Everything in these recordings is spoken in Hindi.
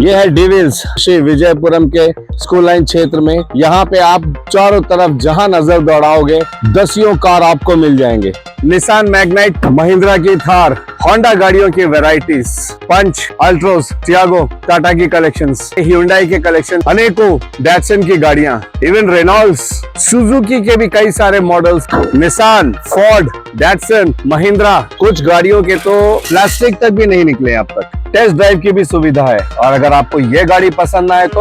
ये है डिविल्स श्री विजयपुरम के स्कूल लाइन क्षेत्र में। यहाँ पे आप चारों तरफ जहां नजर दौड़ाओगे दसियों कार आपको मिल जाएंगे। निसान मैग्नाइट, महिंद्रा की थार, होंडा गाड़ियों की वैरायटीज, पंच, अल्ट्रोस, टियागो, टाटा की कलेक्शंस, hyundai के कलेक्शन, अनेकों डैटसन की गाड़ियां, इवन रेनॉल्ड्स, सुजुकी के भी कई सारे models, Nissan, Ford, Datsun, Mahindra, कुछ गाड़ियों के तो प्लास्टिक तक भी नहीं निकले अब तक। टेस्ट ड्राइव की भी सुविधा है और अगर आपको ये गाड़ी पसंद आए तो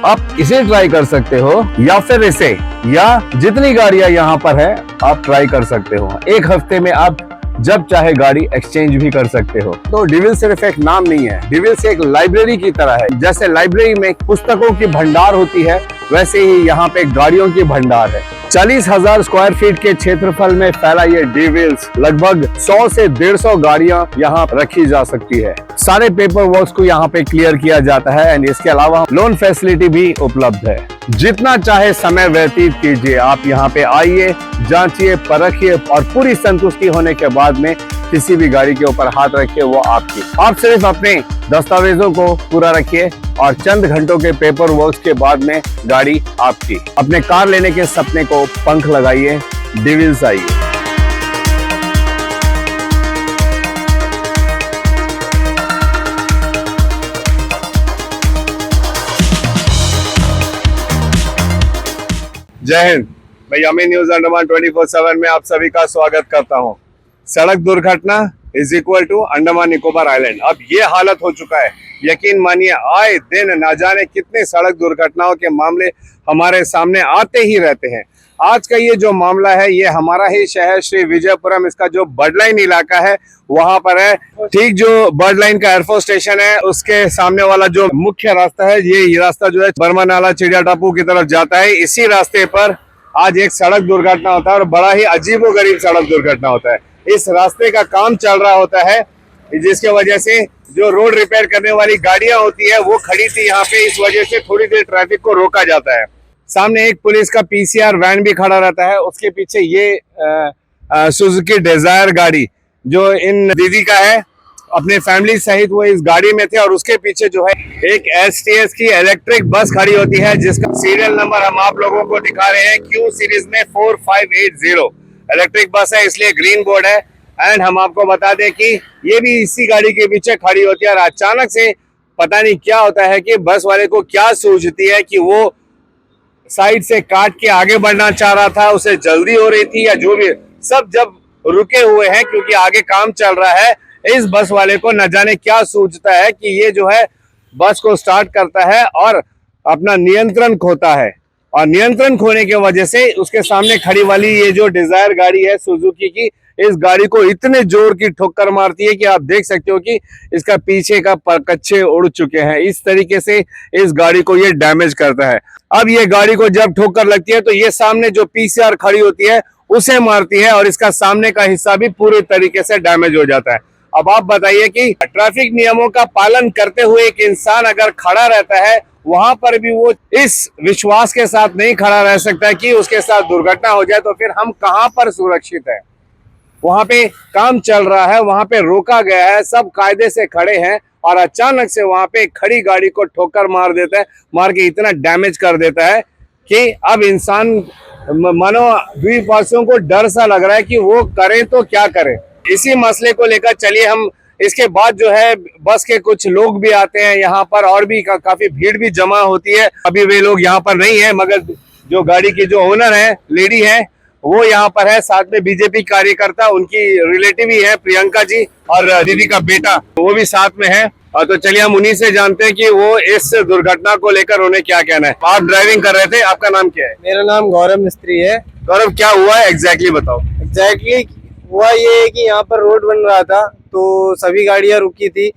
आप इसे ट्राई कर सकते हो या फिर इसे, या जितनी गाड़ियां यहाँ पर है आप ट्राई कर सकते हो। एक हफ्ते में आप जब चाहे गाड़ी एक्सचेंज भी कर सकते हो। तो डिविल्स सिर्फ एक नाम नहीं है, डिविल्स एक लाइब्रेरी की तरह है। जैसे लाइब्रेरी में पुस्तकों की भंडार होती है, वैसे ही यहाँ पे गाड़ियों की भंडार है। 40,000 स्क्वायर फीट के क्षेत्रफल में फैला ये डिविल्स, लगभग 100 से 150 गाड़ियां यहाँ रखी जा सकती है। सारे पेपर वर्क्स को यहाँ पे क्लियर किया जाता है एंड इसके अलावा लोन फैसिलिटी भी उपलब्ध है। जितना चाहे समय व्यतीत कीजिए, आप यहाँ पे आइए, जांचिए, परखिए और पूरी संतुष्टि होने के बाद में किसी भी गाड़ी के ऊपर हाथ रखिए, वो आपकी। आप सिर्फ अपने दस्तावेजों को पूरा रखिए और चंद घंटों के पेपर वर्क के बाद में गाड़ी आपकी। अपने कार लेने के सपने को पंख लगाइए, डिविल्स आइए। जय हिंद। मैं यमी न्यूज अंडमान 24/7 में आप सभी का स्वागत करता हूं। सड़क दुर्घटना is equal to Andaman Nicobar island. अब ये हालत हो चुका है, यकीन मानिए आए दिन ना जाने कितने सड़क दुर्घटनाओं के मामले हमारे सामने आते ही रहते हैं। आज का ये जो मामला है ये हमारा ही शहर श्री विजयपुरम, इसका जो बर्ड लाइन इलाका है वहां पर है। ठीक जो बर्ड लाइन का एयरफोर्स स्टेशन है उसके सामने वाला जो मुख्य रास्ता है, ये रास्ता जो है बर्मा नाला चिड़िया टापू की तरफ जाता है। इसी रास्ते पर आज एक सड़क दुर्घटना होता है और बड़ा ही अजीबोगरीब सड़क दुर्घटना होता है। इस रास्ते का काम चल रहा होता है, जिसके वजह से जो रोड रिपेयर करने वाली गाड़ियां होती है वो खड़ी थी यहाँ पे। इस वजह से थोड़ी देर ट्रैफिक को रोका जाता है। सामने एक पुलिस का पीसीआर वैन भी खड़ा रहता है, उसके पीछे ये सुजुकी डिजायर गाड़ी जो इन दीदी का है, अपने फैमिली सहित वो इस गाड़ी में थे। और उसके पीछे जो है एक एसटीएस की इलेक्ट्रिक बस खड़ी होती है, जिसका सीरियल नंबर हम आप लोगों को दिखा रहे हैं, क्यू सीरीज में 4580 इलेक्ट्रिक बस है, इसलिए ग्रीन बोर्ड है। एंड हम आपको बता दें कि ये भी इसी गाड़ी के पीछे खड़ी होती है और अचानक से पता नहीं क्या होता है कि बस वाले को क्या सूझती है कि वो साइड से काट के आगे बढ़ना चाह रहा था, उसे जल्दी हो रही थी या जो भी, सब जब रुके हुए हैं क्योंकि आगे काम चल रहा है। इस बस वाले को न जाने क्या सूझता है कि ये जो है बस को स्टार्ट करता है और अपना नियंत्रण खोता है। और नियंत्रण खोने की वजह से उसके सामने खड़ी वाली ये जो डिजायर गाड़ी है सुजुकी की, इस गाड़ी को इतने जोर की ठोकर मारती है कि आप देख सकते हो कि इसका पीछे का कच्चे उड़ चुके हैं। इस तरीके से इस गाड़ी को ये डैमेज करता है। अब ये गाड़ी को जब ठोकर लगती है तो ये सामने जो पीसीआर खड़ी होती है उसे मारती है और इसका सामने का हिस्सा भी पूरे तरीके से डैमेज हो जाता है। अब आप बताइए कि ट्रैफिक नियमों का पालन करते हुए एक इंसान अगर खड़ा रहता है, वहां पर भी वो इस विश्वास के साथ नहीं खड़ा रह सकता कि उसके साथ दुर्घटना हो जाए, तो फिर हम कहां पर सुरक्षित है। वहां पे काम चल रहा है, वहां पे रोका गया है, सब कायदे से खड़े हैं और अचानक से वहां पे खड़ी गाड़ी को ठोकर मार देता है, मार के इतना डैमेज कर देता है कि अब इंसान मानो द्वीपवासियों को डर सा लग रहा है कि वो करें तो क्या करें। इसी मसले को लेकर चलिए हम, इसके बाद जो है बस के कुछ लोग भी आते हैं यहाँ पर और भी काफी भीड़ भी जमा होती है। अभी वे लोग यहाँ पर नहीं है, मगर जो गाड़ी की जो ओनर है, लेडी है, वो यहाँ पर है। साथ में बीजेपी कार्यकर्ता, उनकी रिलेटिव ही है प्रियंका जी, और दीदी का बेटा वो भी साथ में है। तो चलिए हम उन्हीं से जानते हैं कि वो इस दुर्घटना को लेकर उन्हें क्या कहना है। आप ड्राइविंग कर रहे थे, आपका नाम क्या है? मेरा नाम गौरव मिस्त्री है। गौरव, क्या हुआ है एग्जैक्टली बताओ। एग्जैक्टली हुआ ये है कि यहाँ पर रोड बन रहा था तो सभी गाड़ियाँ रुकी थी,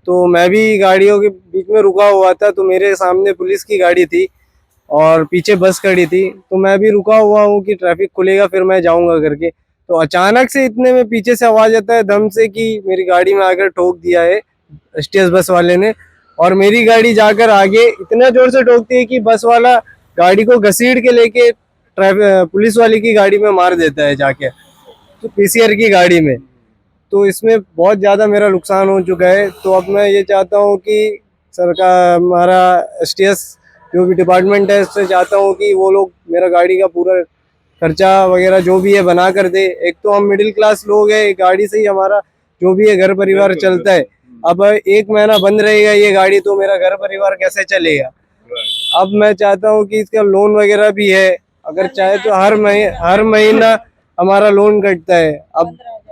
तो मैं भी गाड़ियों के बीच में रुका हुआ था। तो मेरे सामने पुलिस की गाड़ी थी और पीछे बस खड़ी थी, तो मैं भी रुका हुआ हूँ कि ट्रैफिक खुलेगा फिर मैं जाऊंगा करके। तो अचानक से इतने में पीछे से आवाज आता है दम से कि मेरी गाड़ी में आकर ठोक दिया है एसटीएस बस वाले ने। और मेरी गाड़ी जाकर आगे इतना जोर से ठोकती है कि बस वाला गाड़ी को घसीट के लेके पुलिस वाले की गाड़ी में मार देता है जाके, तो पीसीआर की गाड़ी में। तो इसमें बहुत ज़्यादा मेरा नुकसान हो चुका है। तो अब मैं ये चाहता हूँ कि सर का, हमारा STS जो भी डिपार्टमेंट है उससे चाहता हूँ कि वो लोग मेरा गाड़ी का पूरा खर्चा वगैरह जो भी है बना कर दे। एक तो हम मिडिल क्लास लोग हैं, गाड़ी से ही हमारा जो भी है घर परिवार चलता है। अब 1 महीना बंद रहेगा ये गाड़ी तो मेरा घर परिवार कैसे चलेगा। अब मैं चाहता हूँ कि इसका लोन वगैरह भी है, अगर चाहे तो हर महीना हमारा लोन कटता है।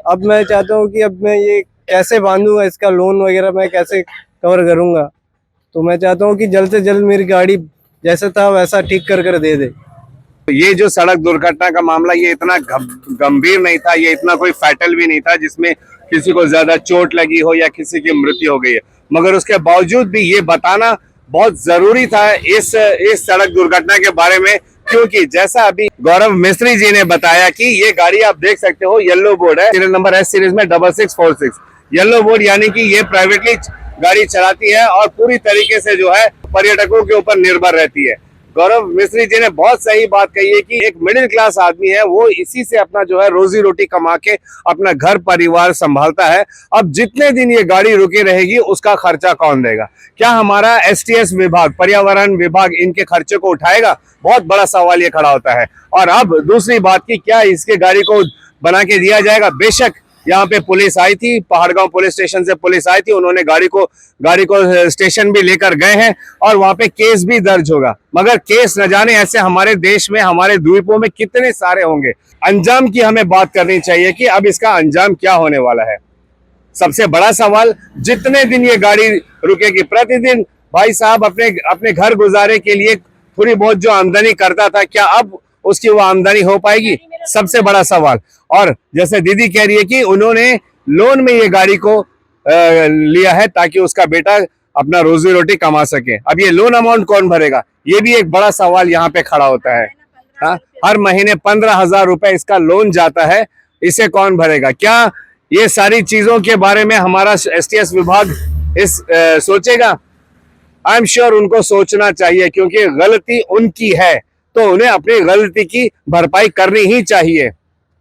अब मैं चाहता हूँ कि अब मैं ये कैसे बांधूंगा, इसका लोन वगैरह मैं कैसे कवर करूंगा। तो मैं चाहता हूँ कि जल्द से जल्द मेरी गाड़ी जैसा था वैसा ठीक कर दे दे। ये जो सड़क दुर्घटना का मामला, ये इतना गंभीर नहीं था, ये इतना कोई फैटल भी नहीं था जिसमें किसी को ज्यादा चोट लगी हो या किसी की मृत्यु हो गई है। मगर उसके बावजूद भी ये बताना बहुत जरूरी था इस सड़क दुर्घटना के बारे में, क्योंकि जैसा अभी गौरव मिस्त्री जी ने बताया कि ये गाड़ी आप देख सकते हो, येलो बोर्ड है, सीरियल नंबर S सीरीज में 6646 येलो बोर्ड, यानी कि ये प्राइवेटली गाड़ी चलाती है और पूरी तरीके से जो है पर्यटकों के ऊपर निर्भर रहती है। गौरव मिस्त्री जी ने बहुत सही बात कही है कि एक मिडिल क्लास आदमी है, वो इसी से अपना जो है रोजी रोटी कमा के अपना घर परिवार संभालता है। अब जितने दिन ये गाड़ी रुकी रहेगी उसका खर्चा कौन देगा? क्या हमारा STS विभाग, पर्यावरण विभाग इनके खर्चे को उठाएगा? बहुत बड़ा सवाल ये खड़ा होता है। और अब दूसरी बात की, क्या इसके गाड़ी को बना के दिया जाएगा? बेशक यहाँ पे पुलिस आई थी, पहाड़गांव पुलिस स्टेशन से पुलिस आई थी, उन्होंने गाड़ी को स्टेशन भी लेकर गए हैं और वहां पे केस भी दर्ज होगा। मगर केस न जाने ऐसे हमारे देश में, हमारे द्वीपों में कितने सारे होंगे। अंजाम की हमें बात करनी चाहिए कि अब इसका अंजाम क्या होने वाला है। सबसे बड़ा सवाल, जितने दिन ये गाड़ी रुकेगी, प्रतिदिन भाई साहब अपने घर गुजारे के लिए थोड़ी बहुत जो आमदनी करता था, क्या अब उसकी वो आमदनी हो पाएगी? सबसे बड़ा सवाल। और जैसे दीदी कह रही है कि उन्होंने लोन में ये गाड़ी को लिया है ताकि उसका बेटा अपना रोजी रोटी कमा सके। अब ये लोन अमाउंट कौन भरेगा? ये भी एक बड़ा सवाल यहाँ पे खड़ा होता है। हाँ, हर महीने 15,000 रुपए इसका लोन जाता है, इसे कौन भरेगा? क्या ये सारी चीजों के बारे में हमारा STS विभाग सोचेगा? आई एम श्योर उनको सोचना चाहिए, क्योंकि गलती उनकी है तो उन्हें अपनी गलती की भरपाई करनी ही चाहिए।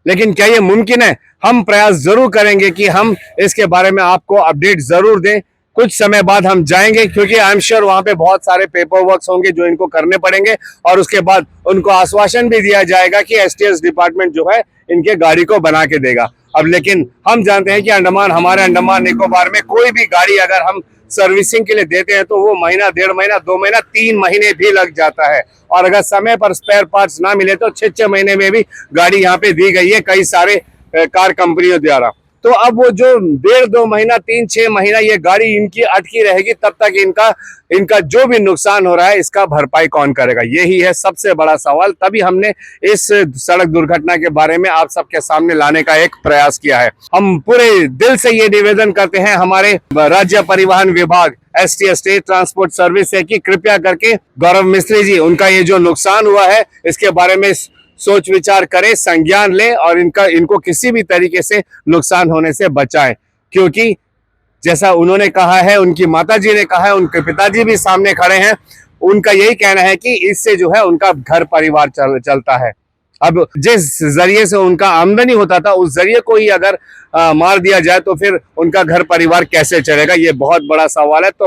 लेकिन क्या ये मुमकिन है? हम प्रयास जरूर करेंगे कि हम इसके बारे में आपको अपडेट जरूर दें। कुछ समय बाद हम जाएंगे, क्योंकि आई एम श्योर वहां पे बहुत सारे पेपर वर्क्स होंगे जो इनको करने पड़ेंगे, और उसके बाद उनको आश्वासन भी दिया जाएगा कि STS डिपार्टमेंट जो है इनके गाड़ी को बना के देगा। अब लेकिन हम जानते हैं कि हमारे अंडमान निकोबार में कोई भी गाड़ी अगर हम सर्विसिंग के लिए देते हैं तो वो महीना, 1.5 महीना, 2 महीना, 3 महीने भी लग जाता है। और अगर समय पर स्पेयर पार्ट्स ना मिले तो 6 महीने में भी गाड़ी यहाँ पे दी गई है कई सारे कार कंपनियों द्वारा। तो अब वो जो 1.5-2 महीना, 3-6 महीना ये गाड़ी इनकी अटकी रहेगी, तब तक इनका जो भी नुकसान हो रहा है इसका भरपाई कौन करेगा? यही है सबसे बड़ा सवाल। तभी हमने इस सड़क दुर्घटना के बारे में आप सबके सामने लाने का एक प्रयास किया है। हम पूरे दिल से ये निवेदन करते हैं हमारे राज्य परिवहन विभाग, STS स्टेट ट्रांसपोर्ट सर्विस है, कि कृपया करके गौरव मिस्त्री जी, उनका ये जो नुकसान हुआ है इसके बारे में सोच विचार करें, संज्ञान लें और इनको किसी भी तरीके से नुकसान होने से बचाएं। क्योंकि जैसा उन्होंने कहा है, उनकी माताजी ने कहा है, उनके पिताजी भी सामने खड़े हैं, उनका यही कहना है कि इससे जो है उनका घर परिवार चलता है। अब जिस जरिए से उनका आमदनी होता था उस जरिए को ही अगर मार दिया जाए तो फिर उनका घर परिवार कैसे चलेगा? ये बहुत बड़ा सवाल है। तो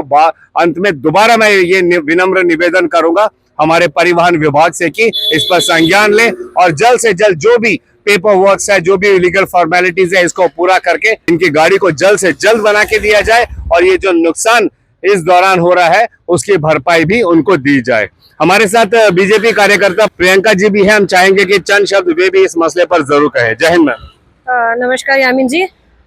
अंत में दोबारा मैं ये विनम्र निवेदन करूंगा हमारे परिवहन विभाग से कि इस पर संज्ञान लें और जल्द से जल्द जो भी पेपर वर्क्स है, जो भी लीगल फॉर्मेलिटीज है, इसको पूरा करके इनकी गाड़ी को जल्द से जल्द बना के दिया जाए और ये जो नुकसान इस दौरान हो रहा है उसकी भरपाई भी उनको दी जाए। हमारे साथ बीजेपी कार्यकर्ता प्रियंका जी भी है, हम चाहेंगे कि चंद शब्द वे भी इस मसले पर जरूर कहें। जय हिंद मैम। नमस्कार यामिन जी।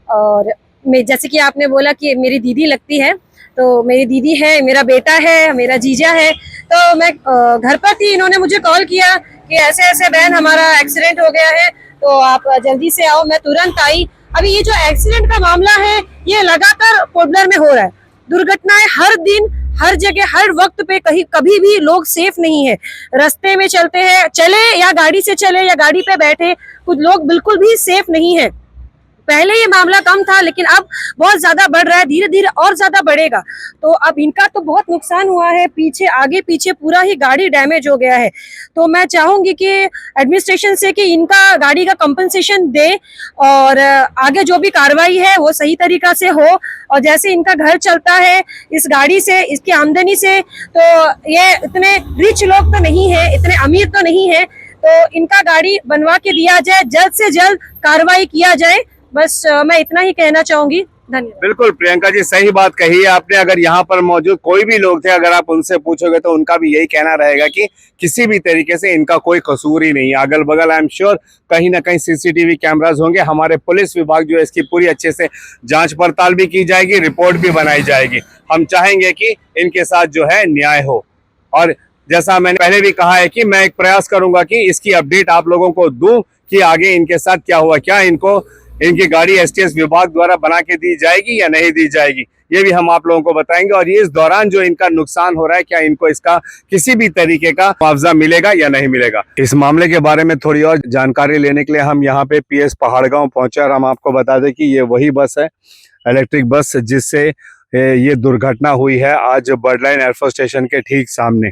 और जैसे कि आपने बोला कि मेरी दीदी लगती है, तो मेरी दीदी है, मेरा बेटा है, मेरा जीजा है। तो मैं घर पर थी, इन्होंने मुझे कॉल किया कि ऐसे ऐसे बहन हमारा एक्सीडेंट हो गया है तो आप जल्दी से आओ। मैं तुरंत आई। अभी ये जो एक्सीडेंट का मामला है ये लगातार पोडलर में हो रहा है। दुर्घटनाएं हर दिन, हर जगह, हर वक्त पे कभी भी लोग सेफ नहीं है। रास्ते में चलते हैं, चले या गाड़ी से चले या गाड़ी पे बैठे, कुछ लोग बिल्कुल भी सेफ नहीं है। पहले ये मामला कम था, लेकिन अब बहुत ज्यादा बढ़ रहा है, धीरे धीरे और ज्यादा बढ़ेगा। तो अब इनका तो बहुत नुकसान हुआ है, पीछे आगे पीछे पूरा ही गाड़ी डैमेज हो गया है। तो मैं चाहूंगी कि एडमिनिस्ट्रेशन से कि इनका गाड़ी का कंपनसेशन दे और आगे जो भी कार्रवाई है वो सही तरीका से हो। और जैसे इनका घर चलता है इस गाड़ी से, इसकी आमदनी से, तो ये इतने रिच लोग तो नहीं है, इतने अमीर तो नहीं है। तो इनका गाड़ी बनवा के दिया जाए, जल्द से जल्द कार्रवाई किया जाए। बस मैं इतना ही कहना चाहूंगी। धन्यवाद। बिल्कुल प्रियंका जी, सही बात कही है आपने। अगर यहाँ पर मौजूद कोई भी लोग थे, अगर आप उनसे पूछोगे तो उनका भी यही कहना रहेगा कि किसी भी तरीके से इनका कोई कसूर ही नहीं है। अगल बगल आई एम श्योर कहीं ना कहीं सीसीटीवी कैमरास होंगे। हमारे पुलिस विभाग जो है इसकी पूरी अच्छे से जांच पड़ताल भी की जाएगी, रिपोर्ट भी बनाई जाएगी। हम चाहेंगे कि इनके साथ जो है न्याय हो। और जैसा मैंने पहले भी कहा है कि मैं एक प्रयास करूंगा कि इसकी अपडेट आप लोगों को दूं कि आगे इनके साथ क्या हुआ, क्या इनकी गाड़ी एसटीएस विभाग द्वारा बना के दी जाएगी या नहीं दी जाएगी, ये भी हम आप लोगों को बताएंगे। और ये इस दौरान जो इनका नुकसान हो रहा है, क्या इनको इसका किसी भी तरीके का मुआवजा मिलेगा या नहीं मिलेगा। इस मामले के बारे में थोड़ी और जानकारी लेने के लिए हम यहाँ पे पीएस पहाड़गांव पहुंचे और हम आपको बता दें कि ये वही बस है, इलेक्ट्रिक बस, जिससे ये दुर्घटना हुई है आज बर्डलाइन एयरफोर्स स्टेशन के ठीक सामने।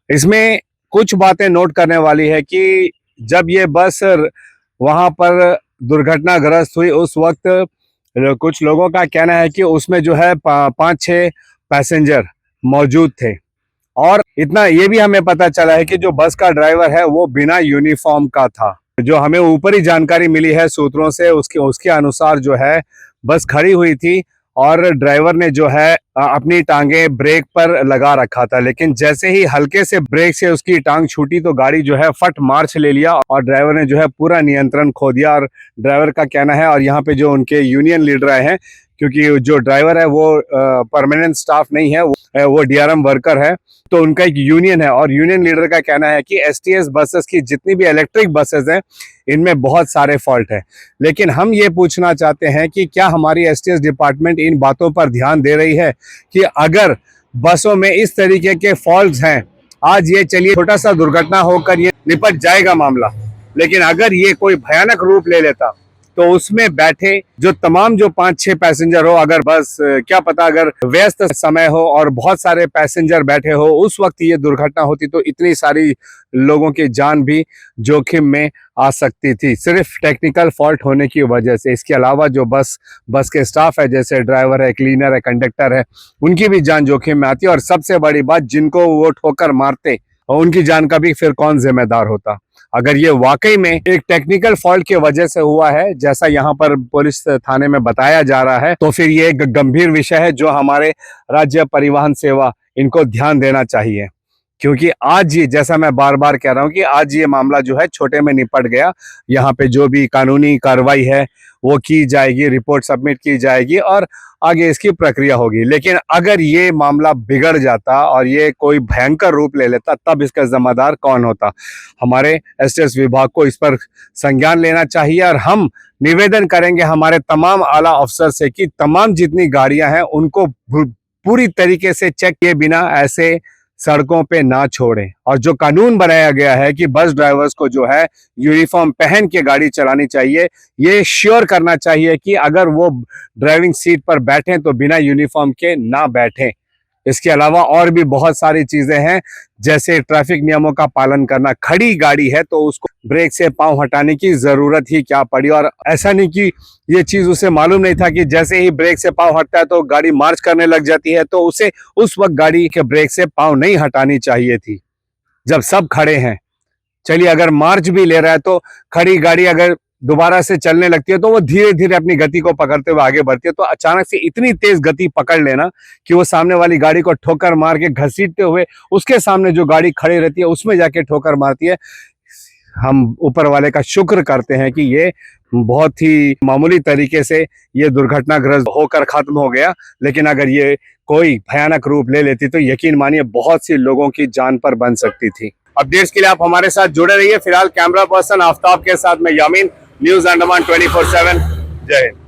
इसमें कुछ बातें नोट करने वाली है कि जब ये बस वहां पर दुर्घटनाग्रस्त हुई उस वक्त कुछ लोगों का कहना है कि उसमें जो है 5-6 पैसेंजर मौजूद थे। और इतना ये भी हमें पता चला है कि जो बस का ड्राइवर है वो बिना यूनिफॉर्म का था। जो हमें ऊपरी जानकारी मिली है सूत्रों से, उसके अनुसार जो है बस खड़ी हुई थी और ड्राइवर ने जो है अपनी टांगे ब्रेक पर लगा रखा था, लेकिन जैसे ही हल्के से ब्रेक से उसकी टांग छूटी तो गाड़ी जो है फट मार्च ले लिया और ड्राइवर ने जो है पूरा नियंत्रण खो दिया। और ड्राइवर का कहना है, और यहाँ पे जो उनके यूनियन लीडर आए हैं, क्योंकि जो ड्राइवर है वो परमानेंट स्टाफ नहीं है, वो डीआरएम वर्कर है, तो उनका एक यूनियन है। और यूनियन लीडर का कहना है कि एसटीएस बसेस की जितनी भी इलेक्ट्रिक बसेस हैं इनमें बहुत सारे फॉल्ट हैं। लेकिन हम ये पूछना चाहते हैं कि क्या हमारी एसटीएस डिपार्टमेंट इन बातों पर ध्यान दे रही है कि अगर बसों में इस तरीके के फॉल्ट्स हैं, आज ये चलिए छोटा सा दुर्घटना होकर ये निपट जाएगा मामला, लेकिन अगर ये कोई भयानक रूप ले लेता तो उसमें बैठे जो तमाम जो 5-6 पैसेंजर हो, अगर बस क्या पता अगर व्यस्त समय हो और बहुत सारे पैसेंजर बैठे हो, उस वक्त ये दुर्घटना होती तो इतनी सारी लोगों की जान भी जोखिम में आ सकती थी, सिर्फ टेक्निकल फॉल्ट होने की वजह से। इसके अलावा जो बस के स्टाफ है, जैसे ड्राइवर है, क्लीनर है, कंडक्टर है, उनकी भी जान जोखिम में आती है। और सबसे बड़ी बात, जिनको वो ठोकर मारते उनकी जान का भी फिर कौन जिम्मेदार होता। अगर ये वाकई में एक टेक्निकल फॉल्ट की वजह से हुआ है, जैसा यहाँ पर पुलिस थाने में बताया जा रहा है, तो फिर ये एक गंभीर विषय है जो हमारे राज्य परिवहन सेवा इनको ध्यान देना चाहिए। क्योंकि आज ये, जैसा मैं बार बार कह रहा हूँ कि आज ये मामला जो है छोटे में निपट गया। यहाँ पे जो भी कानूनी कार्रवाई है वो की जाएगी, रिपोर्ट सबमिट की जाएगी और आगे इसकी प्रक्रिया होगी। लेकिन अगर ये मामला बिगड़ जाता और ये कोई भयंकर रूप ले लेता, तब इसका जिम्मेदार कौन होता। हमारे एसटीएस विभाग को इस पर संज्ञान लेना चाहिए और हम निवेदन करेंगे हमारे तमाम आला अफसर से कि तमाम जितनी गाड़ियां हैं उनको पूरी तरीके से चेक किए बिना ऐसे सड़कों पे ना छोड़ें। और जो कानून बनाया गया है कि बस ड्राइवर्स को जो है यूनिफॉर्म पहन के गाड़ी चलानी चाहिए, ये श्योर करना चाहिए कि अगर वो ड्राइविंग सीट पर बैठें तो बिना यूनिफॉर्म के ना बैठें। इसके अलावा और भी बहुत सारी चीजें हैं, जैसे ट्रैफिक नियमों का पालन करना। खड़ी गाड़ी है तो उसको ब्रेक से पांव हटाने की जरूरत ही क्या पड़ी। और ऐसा नहीं कि ये चीज उसे मालूम नहीं था कि जैसे ही ब्रेक से पांव हटता है तो गाड़ी मार्च करने लग जाती है, तो उसे उस वक्त गाड़ी के ब्रेक से पांव नहीं हटानी चाहिए थी जब सब खड़े हैं। चलिए, अगर मार्च भी ले रहा है तो खड़ी गाड़ी अगर दोबारा से चलने लगती है तो वो धीरे धीरे अपनी गति को पकड़ते हुए आगे बढ़ती है। तो अचानक से इतनी तेज गति पकड़ लेना कि वो सामने वाली गाड़ी को ठोकर मार के घसीटते हुए उसके सामने जो गाड़ी खड़ी रहती है उसमें जाके ठोकर मारती है। हम ऊपर वाले का शुक्र करते हैं कि ये बहुत ही मामूली तरीके से ये दुर्घटनाग्रस्त होकर खत्म हो गया। लेकिन अगर ये कोई भयानक रूप ले लेती तो यकीन मानिए बहुत सी लोगों की जान पर बन सकती थी। अपडेट्स के लिए आप हमारे साथ जुड़े रहिए। फिलहाल कैमरा पर्सन आफ्ताब के साथ मैं यामीन, न्यूज अंडमान 24/7। जय हिंद।